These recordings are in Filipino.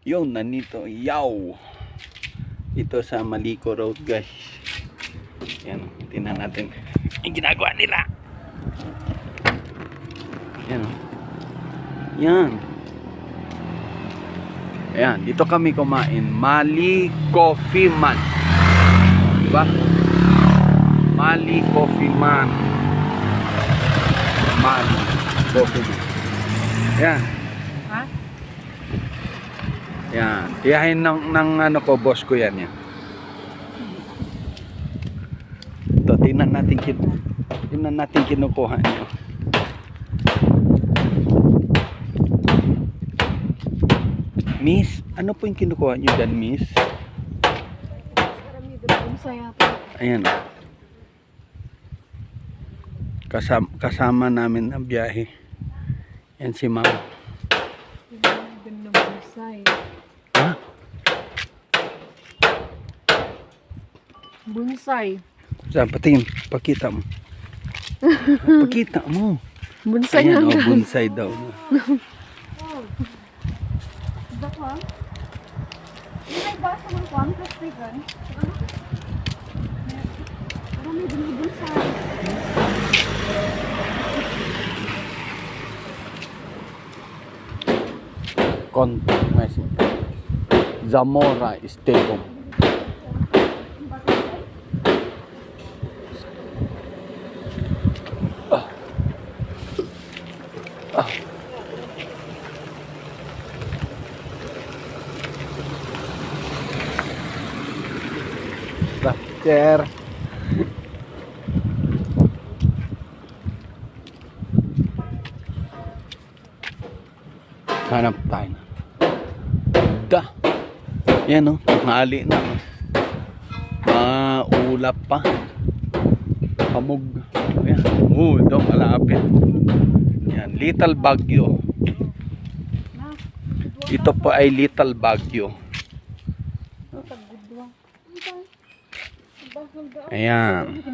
Yun, nandito, yaw. Ito sa Maliko Road, guys. Yan, tingnan natin yung ginagawa nila. Yan. Yan. Ayan, dito kami kumain. Mali Coffee Man. Diba? Mali Coffee Man. Mali Coffee Man. Ayan. Ha? Yan. Tiyahin ng ano ko, boss ko yan. Yan. Ito, tingnan natin kinukuha nyo. Miss, ano po yung kinukuha nyo dyan, Miss? Ayan. Kasama namin ang biyahe. Yan si Ma'am. Ha? Bonsai. Saan, patingin. Pakita mo. Pakita mo. Bonsai Ayan, lang. bonsai daw. Bakwa? May basa ng kwan, plastikan. Ano may bonsai? Contact message. Zamora Esteban. Sir. Hanap tayo. Da. Yan o. Ngali na. Ulap pa. Kamog. Ayan. Ito malapit. Yan. Little Baguio. Ito po ay Little Baguio. Ayan.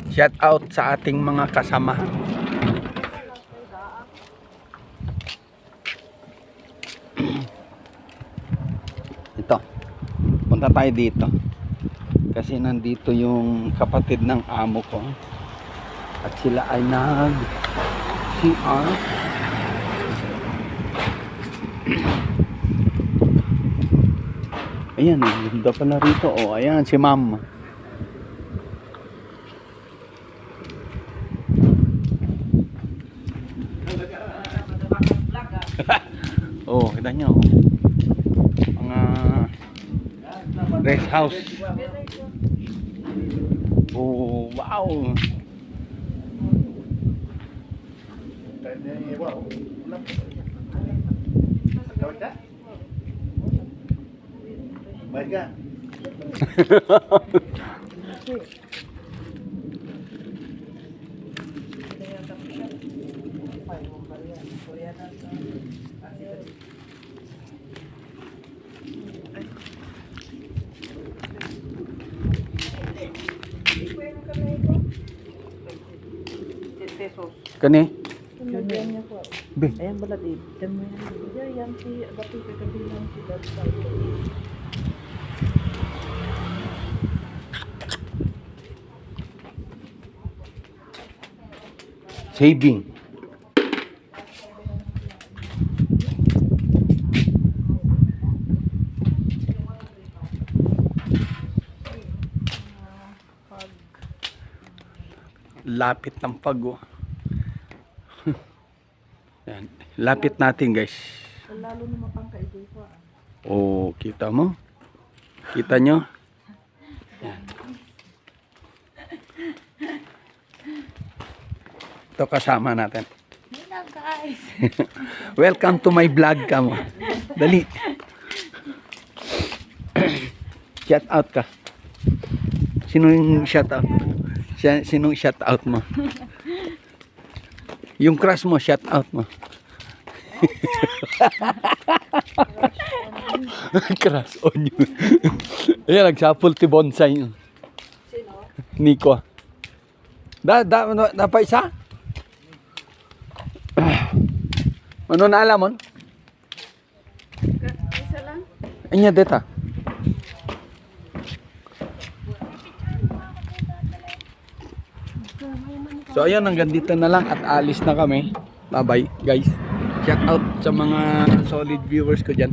Shout out sa ating mga kasamahan. Ito. Punta tayo dito. Kasi nandito yung kapatid ng amo ko. At sila ay nag-CR. Ayan, ganda pala rito. Oh, ayan si Ma'am. Oh, kita nyo. Mga rest house. Oh, wow. Baga. Kani? Be. Ayan bala di. Yan si dati kabilang si dati. Saving. Lapit ng pago. Yan. Lapit natin, guys. Lalo na mapangkaigoy ko. Oh, kita mo? Kita nyo? Yan. Ito kasama natin. Hello guys. Welcome to my vlog ka mo. Dali. Shout out ka. Sino yung shout out? Sino yung shout out mo? Yung crush mo, shout out mo. Crush on you. Ayan, nagsapul ti bonsai. Sino? Nico. Da pa isa? Ano na alamon? Isa lang. Inya deta. So ayun, hanggang dito na lang at alis na kami. Bye bye guys. Shout out sa mga solid viewers ko dyan.